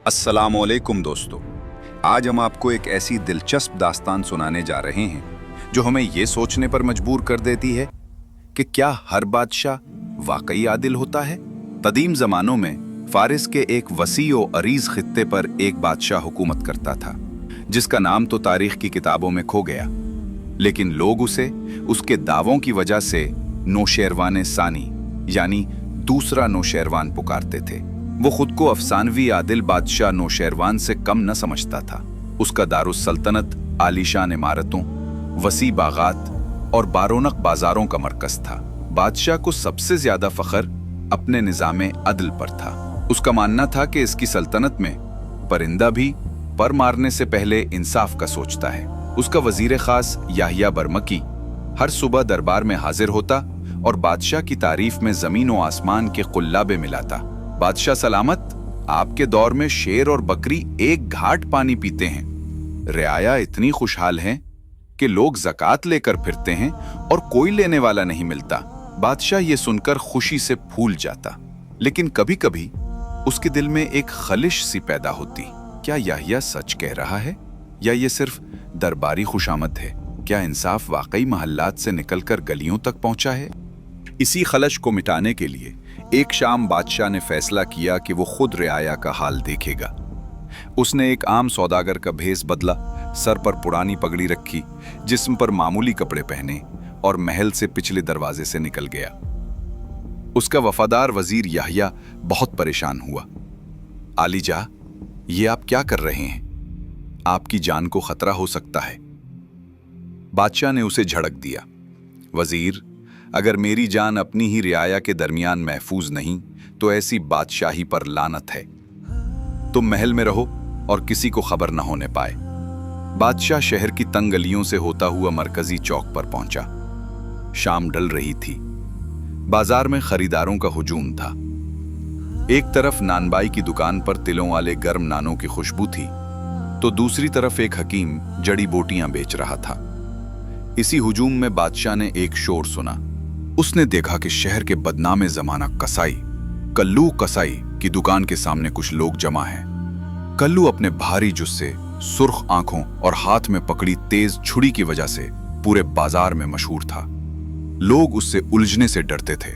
अस्सलामुअलैकुम दोस्तों। आज हम आपको एक ऐसी दिलचस्प दास्तान सुनाने जा रहे हैं जो हमें ये सोचने पर मजबूर कर देती है कि क्या हर बादशाह वाकई आदिल होता है। कदीम जमानों में फारिस के एक वसी व अरीज खित्ते पर एक बादशाह हुकूमत करता था जिसका नाम तो तारीख की किताबों में खो गया, लेकिन लोग उसे उसके दावों की वजह से नौशेरवान सानी यानी दूसरा नौशेरवान पुकारते थे। वो खुद को अफसानवी आदिल बादशाह नौशेरवान से कम न समझता था। उसका दारुस सल्तनत आलीशान इमारतों, वसी बागात और बारोनक बाजारों का मरकज था। बादशाह को सबसे ज्यादा फख्र अपने निज़ाम अदल पर था। उसका मानना था कि इसकी सल्तनत में परिंदा भी पर मारने से पहले इंसाफ का सोचता है। उसका वजीर खास याहिया बरमकी हर सुबह दरबार में हाजिर होता और बादशाह की तारीफ में जमीन व आसमान के कुल्लाबे मिलाता। बादशाह सलामत, आपके दौर में शेर और बकरी एक घाट पानी पीते हैं। रियाया इतनी खुशहाल है कि लोग ज़कात लेकर फिरते हैं और कोई लेने वाला नहीं मिलता। बादशाह ये सुनकर खुशी से फूल जाता, लेकिन कभी कभी उसके दिल में एक खलिश सी पैदा होती। क्या याहिया सच कह रहा है या ये सिर्फ दरबारी खुशामद है? क्या इंसाफ वाकई महल्लात से निकलकर गलियों तक पहुंचा है? इसी खलश को मिटाने के लिए एक शाम बादशाह ने फैसला किया कि वो खुद रियाया का हाल देखेगा। उसने एक आम सौदागर का भेस बदला, सर पर पुरानी पगड़ी रखी, जिस्म पर मामूली कपड़े पहने और महल से पिछले दरवाजे से निकल गया। उसका वफादार वजीर याहिया बहुत परेशान हुआ। आलीजा, ये आप क्या कर रहे हैं? आपकी जान को खतरा हो सकता है। बादशाह ने उसे झड़क दिया। वजीर, अगर मेरी जान अपनी ही रियाया के दरमियान महफूज नहीं तो ऐसी बादशाही पर लानत है। तुम महल में रहो और किसी को खबर न होने पाए। बादशाह शहर की तंग गलियों से होता हुआ मरकजी चौक पर पहुंचा। शाम ढल रही थी। बाजार में खरीदारों का हुजूम था। एक तरफ नानबाई की दुकान पर तिलों वाले गर्म नानों की खुशबू थी तो दूसरी तरफ एक हकीम जड़ी बूटियां बेच रहा था। इसी हुजूम में बादशाह ने एक शोर सुना। उसने देखा कि शहर के बदनामे जमाना कसाई कल्लू कसाई की दुकान के सामने कुछ लोग जमा हैं। कल्लू अपने भारी जुस्से, सुर्ख आंखों और हाथ में पकड़ी तेज छुरी की वजह से पूरे बाजार में मशहूर था। लोग उससे उलझने से डरते थे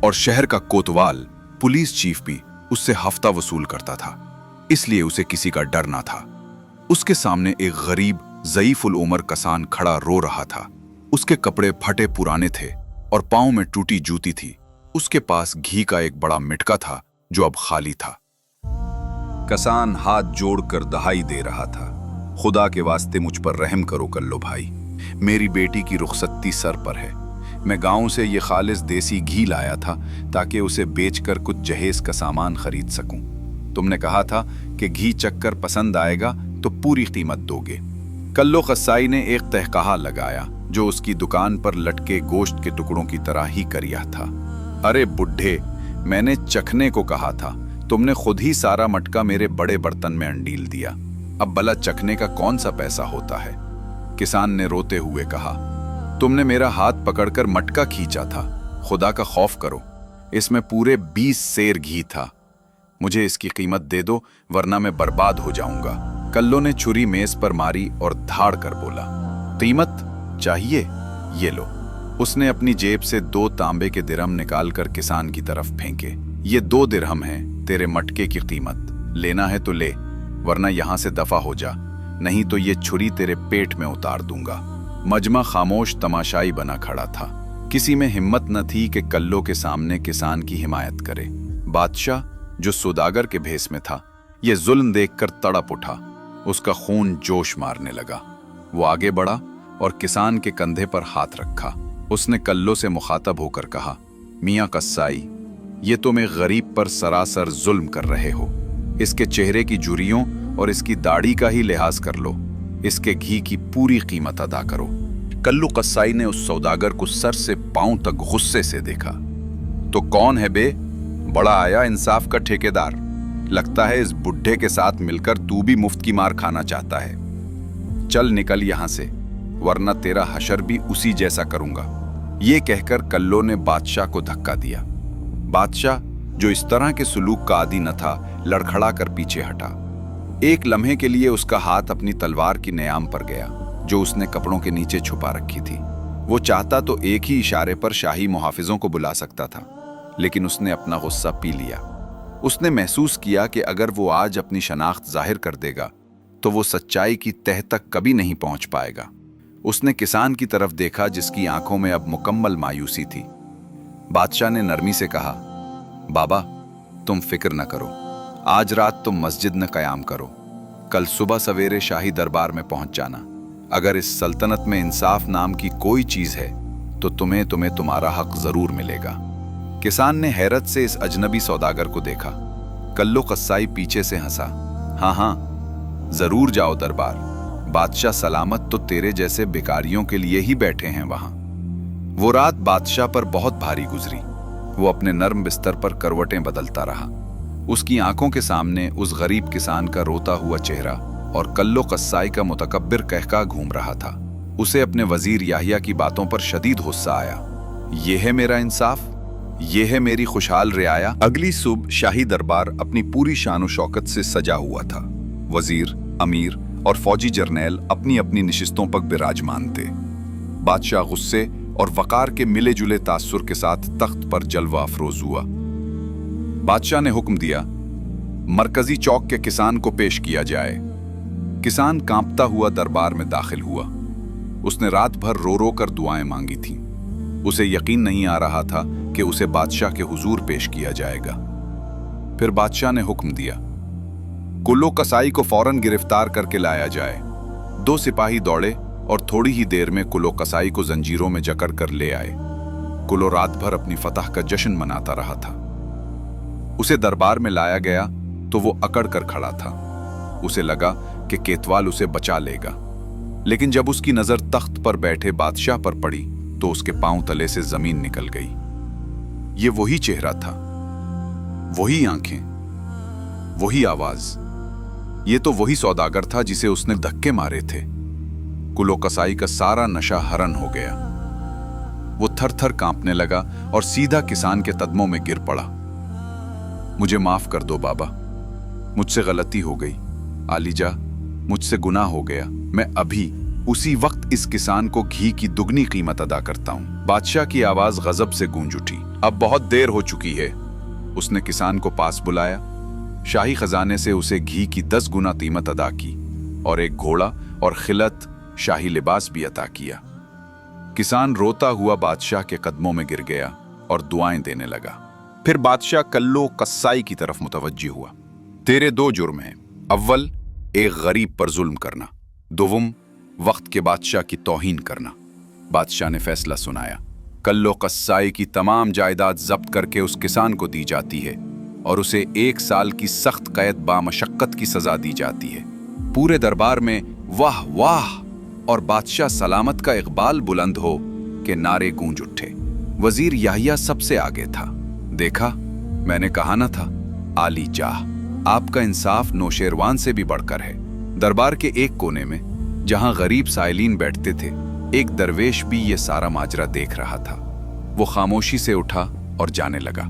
और शहर का कोतवाल पुलिस चीफ भी उससे हफ्ता वसूल करता था, इसलिए उसे किसी का डर ना था। उसके सामने एक गरीब ज़ईफुल उमर कसान खड़ा रो रहा था। उसके कपड़े फटे पुराने थे और पांव में टूटी जूती थी। उसके पास घी का एक बड़ा मिटका था जो अब खाली था। कसान हाथ जोड़कर दहाई दे रहा था। खुदा के वास्ते मुझ पर रहम करो कल्लो भाई, मेरी बेटी की रुखसती सर पर है। मैं गांव से ये खालिस देसी घी लाया था ताकि उसे बेचकर कुछ जहेज का सामान खरीद सकूं। तुमने कहा था कि घी चक्कर पसंद आएगा तो पूरी कीमत दोगे। कल्लो कसाई ने एक तहकाहा लगाया जो उसकी दुकान पर लटके गोश्त के टुकड़ों की तरह ही करिया था। अरे बुढ़े, मैंने चखने को कहा था, तुमने खुद ही सारा मटका मेरे बड़े बर्तन में अंडील दिया। अब भला चखने का कौन सा पैसा होता है? किसान ने रोते हुए कहा, तुमने मेरा हाथ पकड़कर मटका खींचा था। खुदा का खौफ करो, इसमें पूरे 20 सेर घी था। मुझे इसकी कीमत दे दो वरना मैं बर्बाद हो जाऊंगा। कल्लो ने छुरी मेज पर मारी और धाड़ कर बोला, कीमत चाहिए? ये लो। उसने अपनी जेब से 2 तांबे के दिरहम निकालकर किसान की तरफ फेंके। ये 2 दिरहम हैं तेरे मटके की कीमत। लेना है तो ले, वरना यहां से दफा हो जा, नहीं तो ये छुरी तेरे पेट में उतार दूंगा। मजमा खामोश तमाशाई बना खड़ा था। किसी में हिम्मत न थी कि कल्लो के सामने किसान की हिमायत करे। बादशाह जो सौदागर के भेस में था, ये जुल्म देखकर तड़प उठा। उसका खून जोश मारने लगा। वो आगे बढ़ा और किसान के कंधे पर हाथ रखा। उसने कल्लो से मुखातब होकर कहा, मियाँ कसाई, ये तुम एक गरीब पर सरासर जुल्म कर रहे हो। इसके चेहरे की झुर्रियों और इसकी दाढ़ी का ही लिहाज कर लो। इसके घी की पूरी कीमत अदा करो। कल्लू कसाई ने उस सौदागर को सर से पांव तक गुस्से से देखा। तो कौन है बे? बड़ा आया इंसाफ का ठेकेदार। लगता है इस बुढ़े के साथ मिलकर तू भी मुफ्त की मार खाना चाहता है। चल निकल यहां से, वरना तेरा हशर भी उसी जैसा करूंगा। ये कहकर कल्लो ने बादशाह को धक्का दिया। बादशाह जो इस तरह के सुलूक का आदी न था, लड़खड़ा कर पीछे हटा। एक लम्हे के लिए उसका हाथ अपनी तलवार की नयाम पर गया जो उसने कपड़ों के नीचे छुपा रखी थी। वो चाहता तो एक ही इशारे पर शाही मुहाफिजों को बुला सकता था, लेकिन उसने अपना गुस्सा पी लिया। उसने महसूस किया कि अगर वो आज अपनी शनाख्त जाहिर कर देगा तो वो सच्चाई की तह तक कभी नहीं पहुंच पाएगा। उसने किसान की तरफ देखा जिसकी आंखों में अब मुकम्मल मायूसी थी। बादशाह ने नरमी से कहा, बाबा तुम फिक्र न करो, आज रात तुम मस्जिद में क़याम करो, कल सुबह सवेरे शाही दरबार में पहुंच जाना। अगर इस सल्तनत में इंसाफ नाम की कोई चीज है तो तुम्हें तुम्हारा हक जरूर मिलेगा। किसान ने हैरत से इस अजनबी सौदागर को देखा। कल्लो कस्साई पीछे से हंसा, हाँ हाँ जरूर जाओ दरबार, बादशाह सलामत तो तेरे जैसे भिखारियों के लिए ही बैठे हैं वहां। वो रात बादशाह पर बहुत भारी गुजरी। वो अपने नर्म बिस्तर पर करवटें बदलता रहा। उसकी आंखों के सामने उस गरीब किसान का रोता हुआ चेहरा और कल्लो कस्साई का मुतकब्बिर कहका घूम रहा था। उसे अपने वजीर याहिया की बातों पर शदीद गुस्सा आया। ये है मेरा इंसाफ, ये है मेरी खुशहाल रियाया। अगली सुबह शाही दरबार अपनी पूरी शानो शौकत से सजा हुआ था। वजीर, अमीर और फौजी जर्नैल अपनी अपनी निशिस्तों पर विराजमान थे। बादशाह गुस्से और वकार के मिले जुले तासुर के साथ तख्त पर जलवा अफरोज हुआ। बादशाह ने हुक्म दिया, मरकजी चौक के किसान को पेश किया जाए। किसान कांपता हुआ दरबार में दाखिल हुआ। उसने रात भर रो रो कर दुआएं मांगी थीं। उसे यकीन नहीं आ रहा था कि उसे बादशाह के हुजूर पेश किया जाएगा। फिर बादशाह ने हुक्म दिया, कुल्लो कसाई को फौरन गिरफ्तार करके लाया जाए। 2 सिपाही दौड़े और थोड़ी ही देर में कुल्लो कसाई को जंजीरों में जकड़ कर ले आए। कुल्लो रात भर अपनी फतह का जश्न मनाता रहा था। उसे दरबार में लाया गया तो वो अकड़ कर खड़ा था। उसे लगा कि केतवाल उसे बचा लेगा, लेकिन जब उसकी नजर तख्त पर बैठे बादशाह पर पड़ी तो उसके पांव तले से जमीन निकल गई। ये वही चेहरा था, वही आंखें, वही आवाज। ये तो वही सौदागर था जिसे उसने धक्के मारे थे। कुल्लो कसाई का सारा नशा हरन हो गया। वो थर थर कांपने लगा और सीधा किसान के कदमों में गिर पड़ा। मुझे माफ कर दो बाबा, मुझसे गलती हो गई। आलीजा, मुझसे गुनाह हो गया। मैं अभी उसी वक्त इस किसान को घी की दुगनी कीमत अदा करता हूं। बादशाह की आवाज गजब से गूंज उठी। अब बहुत देर हो चुकी है। उसने किसान को पास बुलाया, शाही खजाने से उसे घी की 10 गुना कीमत अदा की और एक घोड़ा और खिलत शाही लिबास भी अता किया। किसान रोता हुआ बादशाह के कदमों में गिर गया और दुआएं देने लगा। फिर बादशाह कल्लो कस्साई की तरफ मुतवज्जी हुआ। तेरे 2 जुर्म हैं। अव्वल, एक गरीब पर जुल्म करना। दोवम, वक्त के बादशाह की तौहीन करना। बादशाह ने फैसला सुनाया। कल्लो कस्साई की तमाम जायदाद जब्त करके उस किसान को दी जाती है और उसे 1 साल की सख्त कैद बामशक्कत की सजा दी जाती है। पूरे दरबार में वाह वाह और बादशाह सलामत का इकबाल बुलंद हो के नारे गूंज उठे। वजीर याहिया सबसे आगे था। देखा, मैंने कहा न था, आली जाह, आपका इंसाफ नौशेरवान से भी बढ़कर है। दरबार के एक कोने में जहां गरीब साइलीन बैठते थे, एक दरवेश भी ये सारा माजरा देख रहा था। वो खामोशी से उठा और जाने लगा।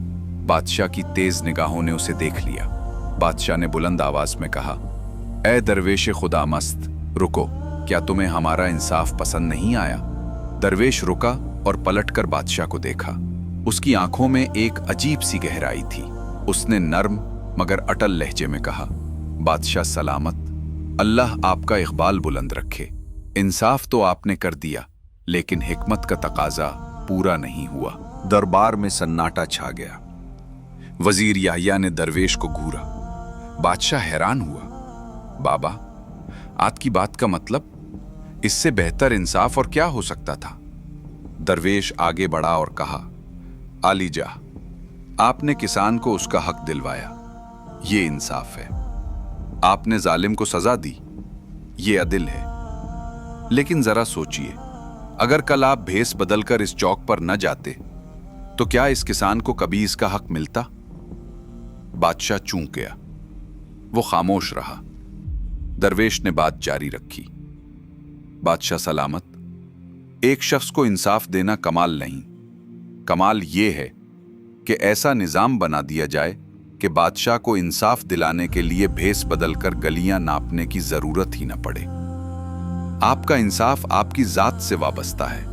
बादशाह की तेज निगाहों ने उसे देख लिया। बादशाह ने बुलंद आवाज में कहा, ए दरवेश खुदा मस्त, रुको, क्या तुम्हें हमारा इंसाफ पसंद नहीं आया? दरवेश रुका और पलटकर बादशाह को देखा। उसकी आंखों में एक अजीब सी गहराई थी। उसने नर्म मगर अटल लहजे में कहा, बादशाह सलामत, अल्लाह आपका इकबाल बुलंद रखे। इंसाफ तो आपने कर दिया, लेकिन हिकमत का तकाजा पूरा नहीं हुआ। दरबार में सन्नाटा छा गया। वजीर याहिया ने दरवेश को घूरा। बादशाह हैरान हुआ। बाबा, आपकी बात का मतलब? इससे बेहतर इंसाफ और क्या हो सकता था? दरवेश आगे बढ़ा और कहा, आलीजा, आपने किसान को उसका हक दिलवाया, ये इंसाफ है। आपने जालिम को सजा दी, ये अदिल है। लेकिन जरा सोचिए, अगर कल आप भेस बदलकर इस चौक पर न जाते तो क्या इस किसान को कभी इसका हक मिलता? बादशाह चूक गया। वो खामोश रहा। दरवेश ने बात जारी रखी, बादशाह सलामत, एक शख्स को इंसाफ देना कमाल नहीं, कमाल ये है कि ऐसा निजाम बना दिया जाए कि बादशाह को इंसाफ दिलाने के लिए भेस बदलकर गलियां नापने की जरूरत ही न पड़े। आपका इंसाफ आपकी जात से वाबस्ता है।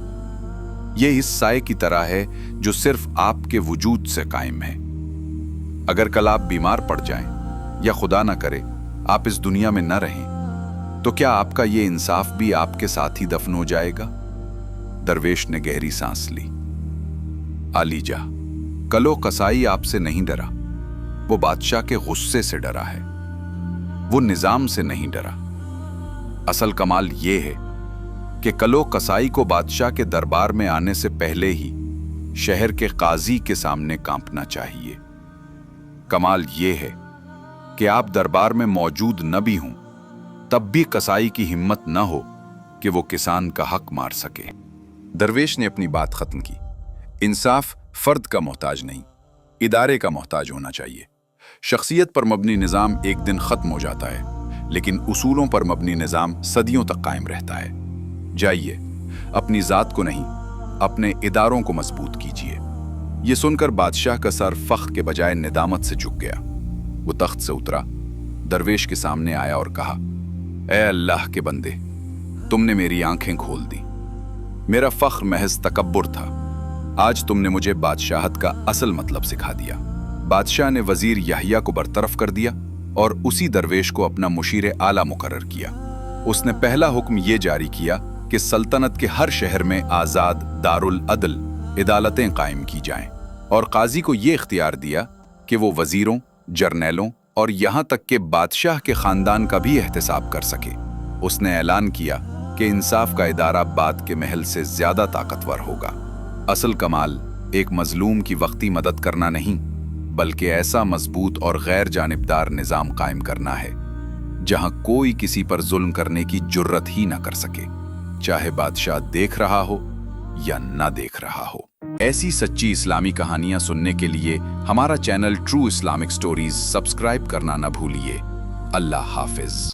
यह इस साए की तरह है जो सिर्फ आपके वजूद से कायम है। अगर कल आप बीमार पड़ जाएं या खुदा ना करे आप इस दुनिया में न रहें, तो क्या आपका ये इंसाफ भी आपके साथ ही दफन हो जाएगा? दरवेश ने गहरी सांस ली। आलीजा, कलो कसाई आपसे नहीं डरा, वो बादशाह के गुस्से से डरा है, वो निजाम से नहीं डरा। असल कमाल ये है कि कलो कसाई को बादशाह के दरबार में आने से पहले ही शहर के काजी के सामने कांपना चाहिए। कमाल ये है कि आप दरबार में मौजूद न भी हों, तब भी कसाई की हिम्मत न हो कि वो किसान का हक मार सके। दरवेश ने अपनी बात खत्म की। इंसाफ फर्द का मोहताज नहीं, इदारे का मोहताज होना चाहिए। शख्सियत पर मबनी निज़ाम एक दिन खत्म हो जाता है, लेकिन उसूलों पर मबनी निज़ाम सदियों तक कायम रहता है। जाइए, अपनी ज़ात को नहीं, अपने इदारों को मजबूत कीजिए। ये सुनकर बादशाह का सर फख्र के बजाय निदामत से झुक गया। वो तख्त से उतरा, दरवेश के सामने आया और कहा, ऐ अल्लाह के बंदे, तुमने मेरी आंखें खोल दी। मेरा फख्र महज तकब्बुर था, आज तुमने मुझे बादशाहत का असल मतलब सिखा दिया। बादशाह ने वजीर याहिया को बरतरफ कर दिया और उसी दरवेश को अपना मुशीर आला मुकर्रर किया। उसने पहला हुक्म ये जारी किया कि सल्तनत के हर शहर में आज़ाद दारुल अदल अदालतें कायम की जाएं, और काजी को ये इख्तियार दिया कि वो वजीरों, जर्नैलों और यहाँ तक के बादशाह के खानदान का भी एहतसाब कर सके। उसने ऐलान किया कि इंसाफ का इदारा बाद के महल से ज्यादा ताकतवर होगा। असल कमाल एक मजलूम की वक्ती मदद करना नहीं, बल्कि ऐसा मजबूत और गैर जानिबदार निज़ाम कायम करना है जहां कोई किसी पर जुल्म करने की जुर्रत ही ना कर सके, चाहे बादशाह देख रहा हो या ना देख रहा हो। ऐसी सच्ची इस्लामी कहानियां सुनने के लिए हमारा channel true Islamic stories subscribe करना न भूलिए। अल्लाह हाफिज।